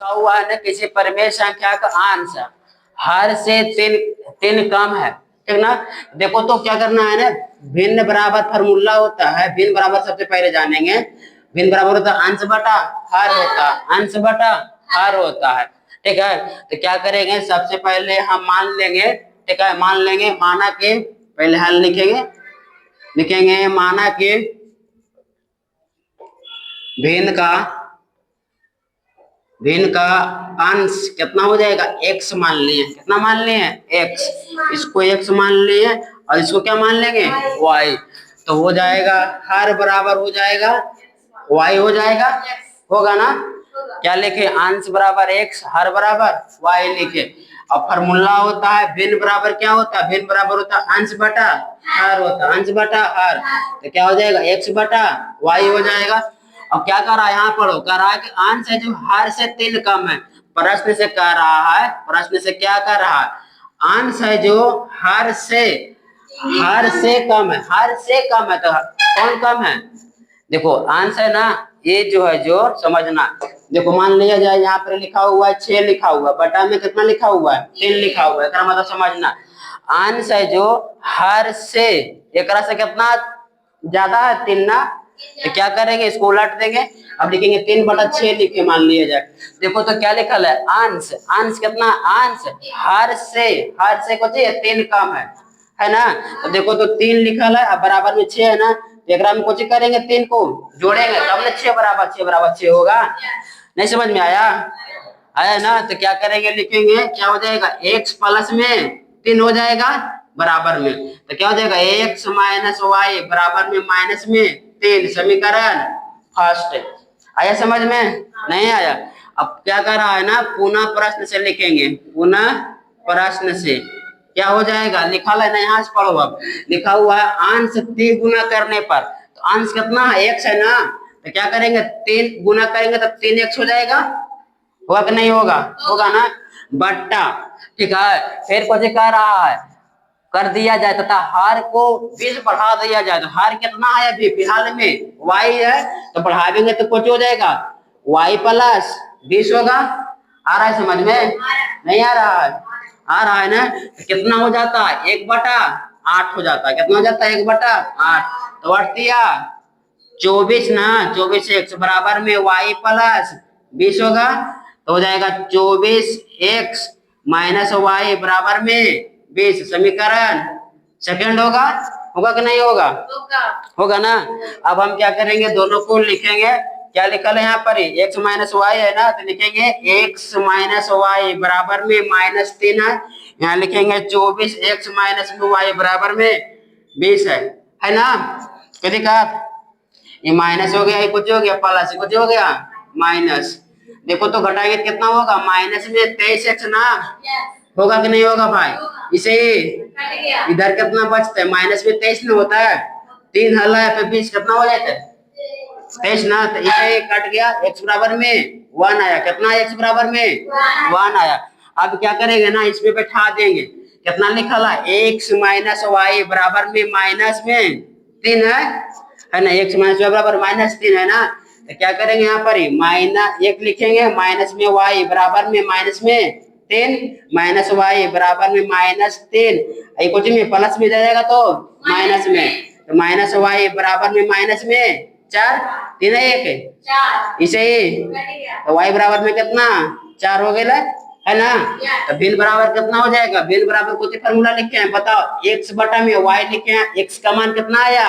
लिखा हुआ है ना किसी परिमेय संख्या का अंश हर से तीन तीन कम है, ठीक ना। देखो तो क्या करना है ना, भिन्न बराबर फार्मूला होता है। भिन्न बराबर सबसे पहले जानेंगे। भिन्न बराबर होता है अंश बटा हर होता है, अंश बटा हर होता है, ठीक है। तो क्या करेंगे, सबसे पहले हम मान लेंगे, ठीक है, मान लेंगे, माना कि पहले हल लिखेंगे, लिखेंगे माना कि भिन्न का अंश कितना हो जाएगा, x मान लिए, कितना मान लिए, x, इसको x मान लिए और इसको क्या मान लेंगे, y। तो हो जाएगा हर बराबर हो जाएगा y हो जाएगा, होगा ना। क्या लिखे, अंश बराबर x, हर बराबर y लिखे। अब फार्मूला होता है भिन्न बराबर, क्या होता है, भिन्न बराबर होता है अंश बटा हर होता है, अंश बटा हर। तो क्या हो जाएगा, x बटा y हो जाएगा। अब क्या कर रहा है, यहाँ पढ़ो, कह रहा है कि अंश है जो हर से तीन कम है। प्रश्न से कह रहा है, प्रश्न से क्या कर रहा है, अंश है जो हर से कम है, हर से कम है। तो कौन कम है, देखो अंश है ना, ये जो है, जो समझना, देखो मान लिया जाए यहाँ पर लिखा हुआ है 6 लिखा हुआ, बटा में कितना लिखा हुआ है, 3 लिखा हुआ है, मतलब समझना अंश है जो हर से, एक से कितना ज्यादा है, 3 ना। तो क्या करेंगे, इसको उलट देंगे, अब लिखेंगे 3/6 लिखे, मान लिया जाए। देखो तो क्या लिखा है, अंश, अंश कितना, अंश हर से कुछ 3 कम है ना। तो देखो तो 3 लिखा है, अब बराबर में 6 है ना, तो एक में कुछ करेंगे, 3 को जोड़ेंगे तब ना 6 बराबर 6 होगा। नहीं समझ में आया, आया ना। तो क्या करेंगे, लिखेंगे, क्या हो जाएगा, x प्लस में 3 हो जाएगा बराबर में, तो क्या हो जाएगा, x माइनस वाई बराबर में माइनस में 3, समीकरण फर्स्ट। आया समझ में, नहीं आया। अब क्या कर रहा है ना, पुनः प्रश्न से लिखेंगे, पुनः प्रश्न से क्या हो जाएगा, लिखा है ना, यहाँ से पढ़ो। अब लिखा हुआ है अंश 3 गुना करने पर, तो अंश कितना है, x है ना, तो क्या करेंगे, 3 गुना करेंगे तो 3x हो जाएगा, होगा कि नहीं होगा, होगा ना, बट्टा, ठीक है। फिर कुछ कह रहा है, कर दिया जाए तथा हार को 20 बढ़ा दिया जाए, तो हार कितना है अभी फिलहाल में, y है, तो बढ़ावेंगे तो कुछ हो जाएगा, y प्लस 20 होगा। आ रहा है समझ में, नहीं आ रहा है, आ रहा है ना। तो कितना हो जाता है, 1/8 हो जाता है, कितना हो जाता है, 1/8। तो बढ़ दिया 24 ना, 24x बराबर में y प्लस 20 होगा, तो हो जाएगा 24x माइनस वाई बराबर में 20, समीकरण सेकंड होगा, होगा कि नहीं होगा, होगा ना। अब हम क्या करेंगे, दोनों को लिखेंगे, क्या लिखा है यहाँ पर, x माइनस वाई है ना, तो लिखेंगे x माइनस वाई बराबर में -3 है, यहाँ लिखेंगे 24x माइनस वाई बराबर में 20 है ना। क्या दिक्कत, ये माइनस हो गया, ये कुछ हो गया, प्लस कुछ हो गया, माइनस। देखो तो घटाएंगे कितना होगा, माइनस में 23x ना, होगा कि नहीं होगा भाई, इसे इधर कितना बचता है, माइनस में 23 ना होता है, 3 हल है, फिर 20 कितना हो जाता है, 23 ना। तो इसे कट गया, x बराबर में 1 आया, कितना x बराबर में 1 आया। अब क्या करेंगे ना, इसमें बैठा देंगे, कितना लिखा है, x माइनस वाई बराबर में माइनस में 3 है ना, x माइनस वाई बराबर -3 है ना। तो क्या करेंगे, यहाँ पर -1 लिखेंगे, माइनस में y बराबर में माइनस में 3, माइनस वाई बराबर में -3, ये कुछ में प्लस में जाएगा तो माइनस में, तो माइनस वाई बराबर में माइनस में 4, 3 1 इसे ही, तो y बराबर में कितना 4 हो गया है ना। तो भिन्न बराबर कितना हो जाएगा, भिन्न बराबर कुछ फार्मूला लिखे हैं, बताओ, x बटा में y लिखे हैं, x का मान कितना आया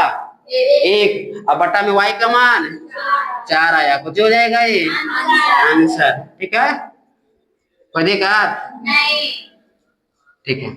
1, अब बटा में y का मान 4 आया, कुछ हो जाएगा ये आंसर, ठीक है। कोई दिक्कत नहीं, ठीक है।